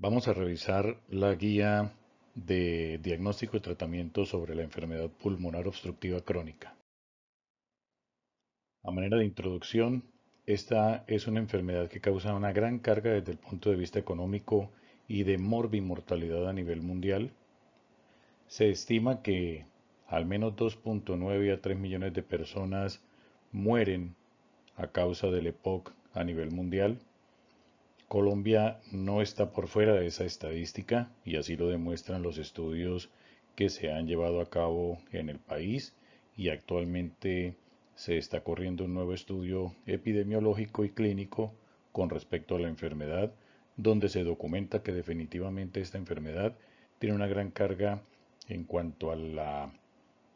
Vamos a revisar la guía de diagnóstico y tratamiento sobre la enfermedad pulmonar obstructiva crónica. A manera de introducción, esta es una enfermedad que causa una gran carga desde el punto de vista económico y de morbimortalidad a nivel mundial. Se estima que al menos 2.9 a 3 millones de personas mueren a causa del EPOC a nivel mundial. Colombia no está por fuera de esa estadística y así lo demuestran los estudios que se han llevado a cabo en el país y actualmente se está corriendo un nuevo estudio epidemiológico y clínico con respecto a la enfermedad, donde se documenta que definitivamente esta enfermedad tiene una gran carga en cuanto a la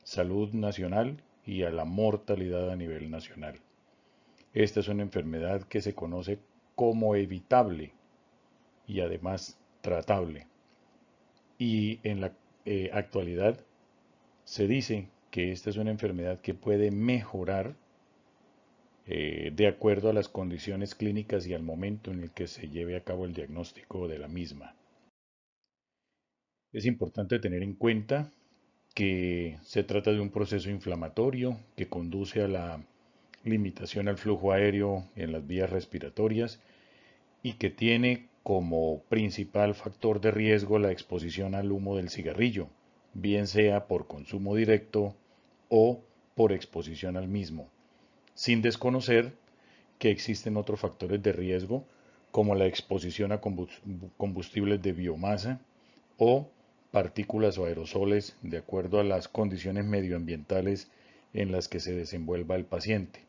salud nacional y a la mortalidad a nivel nacional. Esta es una enfermedad que se conoce como evitable y además tratable. Y en la actualidad se dice que esta es una enfermedad que puede mejorar de acuerdo a las condiciones clínicas y al momento en el que se lleve a cabo el diagnóstico de la misma. Es importante tener en cuenta que se trata de un proceso inflamatorio que conduce a la limitación al flujo aéreo en las vías respiratorias y que tiene como principal factor de riesgo la exposición al humo del cigarrillo, bien sea por consumo directo o por exposición al mismo, sin desconocer que existen otros factores de riesgo como la exposición a combustibles de biomasa o partículas o aerosoles de acuerdo a las condiciones medioambientales en las que se desenvuelva el paciente.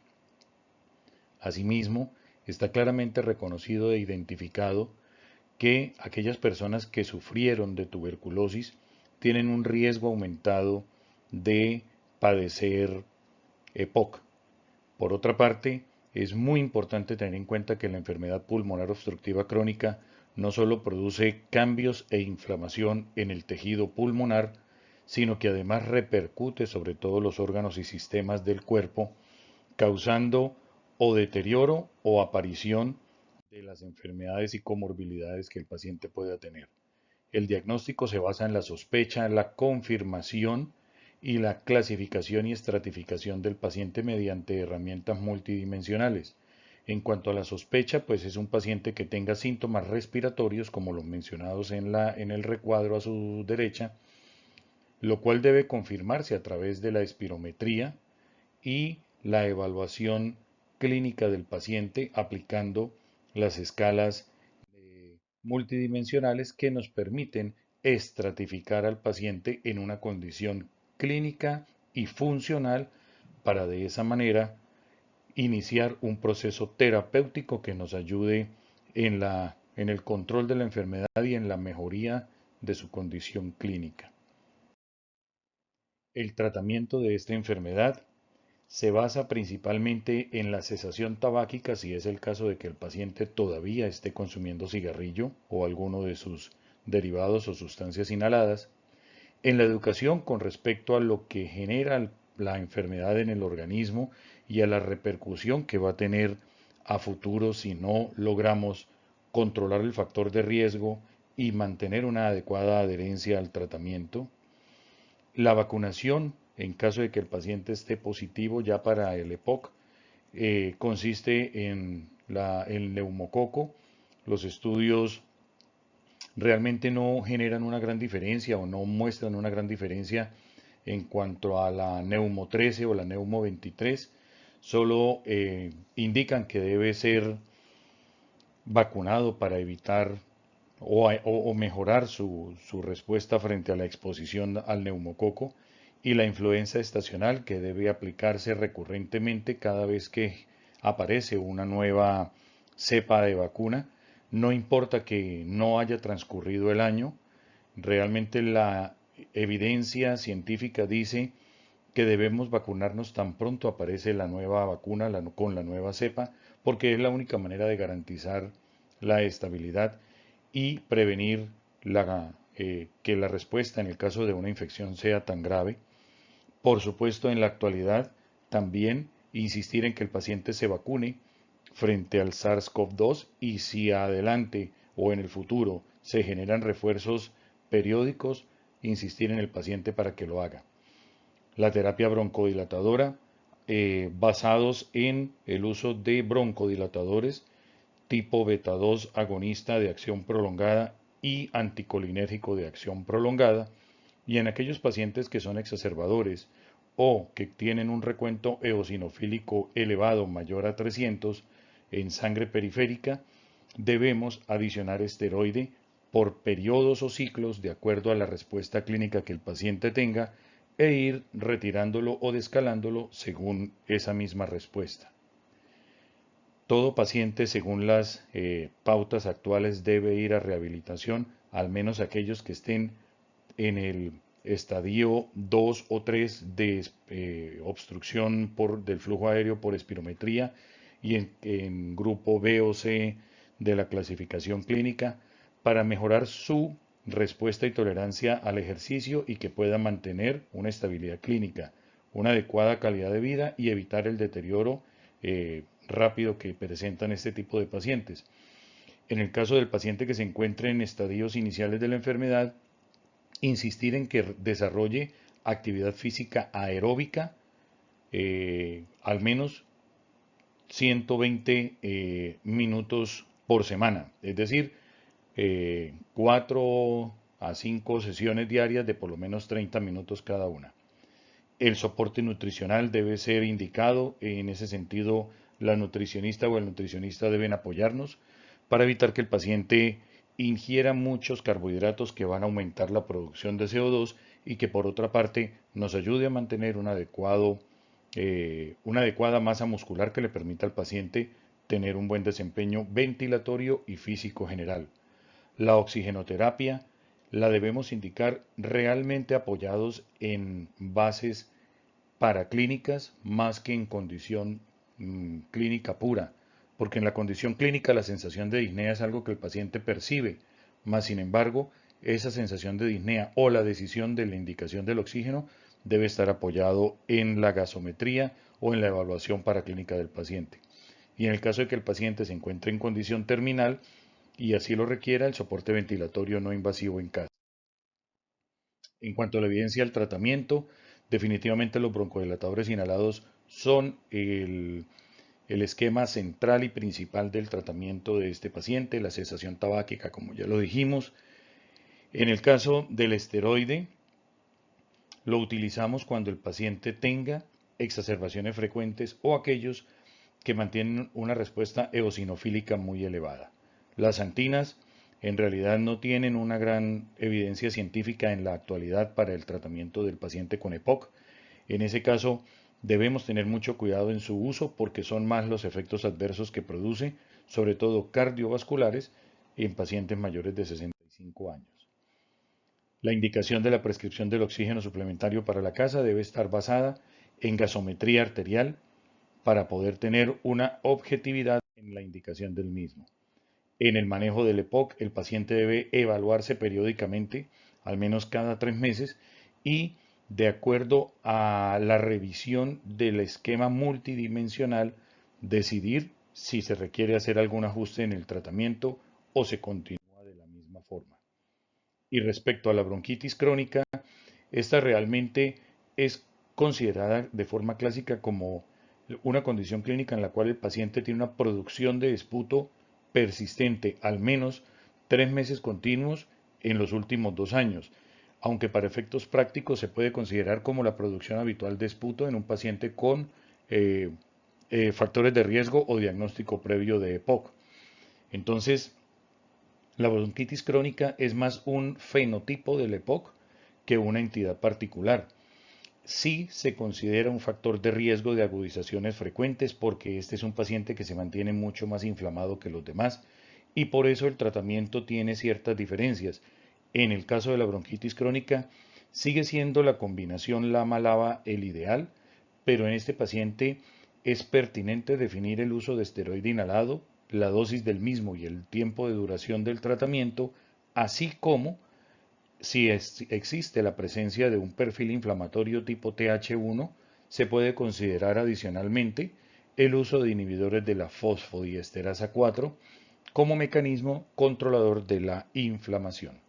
Asimismo, está claramente reconocido e identificado que aquellas personas que sufrieron de tuberculosis tienen un riesgo aumentado de padecer EPOC. Por otra parte, es muy importante tener en cuenta que la enfermedad pulmonar obstructiva crónica no solo produce cambios e inflamación en el tejido pulmonar, sino que además repercute sobre todos los órganos y sistemas del cuerpo, causando o deterioro o aparición de las enfermedades y comorbilidades que el paciente pueda tener. El diagnóstico se basa en la sospecha, la confirmación y la clasificación y estratificación del paciente mediante herramientas multidimensionales. En cuanto a la sospecha, pues es un paciente que tenga síntomas respiratorios, como los mencionados en el recuadro a su derecha, lo cual debe confirmarse a través de la espirometría y la evaluación clínica del paciente aplicando las escalas multidimensionales que nos permiten estratificar al paciente en una condición clínica y funcional para de esa manera iniciar un proceso terapéutico que nos ayude en el control de la enfermedad y en la mejoría de su condición clínica. El tratamiento de esta enfermedad se basa principalmente en la cesación tabáquica si es el caso de que el paciente todavía esté consumiendo cigarrillo o alguno de sus derivados o sustancias inhaladas, en la educación con respecto a lo que genera la enfermedad en el organismo y a la repercusión que va a tener a futuro si no logramos controlar el factor de riesgo y mantener una adecuada adherencia al tratamiento. La vacunación, en caso de que el paciente esté positivo ya para el EPOC, consiste en el neumococo. Los estudios realmente no generan una gran diferencia o no muestran una gran diferencia en cuanto a la neumo 13 o la neumo 23. Solo indican que debe ser vacunado para evitar o mejorar su respuesta frente a la exposición al neumococo y la influenza estacional que debe aplicarse recurrentemente cada vez que aparece una nueva cepa de vacuna. No importa que no haya transcurrido el año, realmente la evidencia científica dice que debemos vacunarnos tan pronto aparece la nueva vacuna con la nueva cepa, porque es la única manera de garantizar la estabilidad y prevenir que la respuesta en el caso de una infección sea tan grave. Por supuesto, en la actualidad también insistir en que el paciente se vacune frente al SARS-CoV-2 y si adelante o en el futuro se generan refuerzos periódicos, insistir en el paciente para que lo haga. La terapia broncodilatadora, basados en el uso de broncodilatadores tipo beta 2 agonista de acción prolongada y anticolinérgico de acción prolongada, y en aquellos pacientes que son exacerbadores o que tienen un recuento eosinofílico elevado mayor a 300 en sangre periférica, debemos adicionar esteroide por periodos o ciclos de acuerdo a la respuesta clínica que el paciente tenga e ir retirándolo o descalándolo según esa misma respuesta. Todo paciente, según las pautas actuales, debe ir a rehabilitación, al menos aquellos que estén en el estadio 2 o 3 de obstrucción del flujo aéreo por espirometría y en grupo B o C de la clasificación clínica para mejorar su respuesta y tolerancia al ejercicio y que pueda mantener una estabilidad clínica, una adecuada calidad de vida y evitar el deterioro rápido que presentan este tipo de pacientes. En el caso del paciente que se encuentre en estadios iniciales de la enfermedad, insistir en que desarrolle actividad física aeróbica, al menos 120 minutos por semana, es decir, 4 a 5 sesiones diarias de por lo menos 30 minutos cada una. El soporte nutricional debe ser indicado, en ese sentido la nutricionista o el nutricionista deben apoyarnos para evitar que el paciente ingiera muchos carbohidratos que van a aumentar la producción de CO2 y que por otra parte nos ayude a mantener una adecuada masa muscular que le permita al paciente tener un buen desempeño ventilatorio y físico general. La oxigenoterapia la debemos indicar realmente apoyados en bases paraclínicas más que en condición clínica pura, porque en la condición clínica la sensación de disnea es algo que el paciente percibe, más sin embargo, esa sensación de disnea o la decisión de la indicación del oxígeno debe estar apoyado en la gasometría o en la evaluación paraclínica del paciente. Y en el caso de que el paciente se encuentre en condición terminal y así lo requiera, el soporte ventilatorio no invasivo en casa. En cuanto a la evidencia del tratamiento, definitivamente los broncodilatadores inhalados son el esquema central y principal del tratamiento de este paciente, la cesación tabáquica, como ya lo dijimos. En el caso del esteroide, lo utilizamos cuando el paciente tenga exacerbaciones frecuentes o aquellos que mantienen una respuesta eosinofílica muy elevada. Las antinas en realidad no tienen una gran evidencia científica en la actualidad para el tratamiento del paciente con EPOC. En ese caso, debemos tener mucho cuidado en su uso porque son más los efectos adversos que produce, sobre todo cardiovasculares, en pacientes mayores de 65 años. La indicación de la prescripción del oxígeno suplementario para la casa debe estar basada en gasometría arterial para poder tener una objetividad en la indicación del mismo. En el manejo del EPOC, el paciente debe evaluarse periódicamente, al menos cada 3 meses, y de acuerdo a la revisión del esquema multidimensional, decidir si se requiere hacer algún ajuste en el tratamiento o se continúa de la misma forma. Y respecto a la bronquitis crónica, esta realmente es considerada de forma clásica como una condición clínica en la cual el paciente tiene una producción de esputo persistente, al menos 3 meses continuos en los últimos 2 años, aunque para efectos prácticos se puede considerar como la producción habitual de esputo en un paciente con factores de riesgo o diagnóstico previo de EPOC. Entonces, la bronquitis crónica es más un fenotipo del EPOC que una entidad particular. Sí se considera un factor de riesgo de agudizaciones frecuentes porque este es un paciente que se mantiene mucho más inflamado que los demás y por eso el tratamiento tiene ciertas diferencias. En el caso de la bronquitis crónica, sigue siendo la combinación LAMA-LABA el ideal, pero en este paciente es pertinente definir el uso de esteroide inhalado, la dosis del mismo y el tiempo de duración del tratamiento, así como si existe la presencia de un perfil inflamatorio tipo Th1, se puede considerar adicionalmente el uso de inhibidores de la fosfodiesterasa 4 como mecanismo controlador de la inflamación.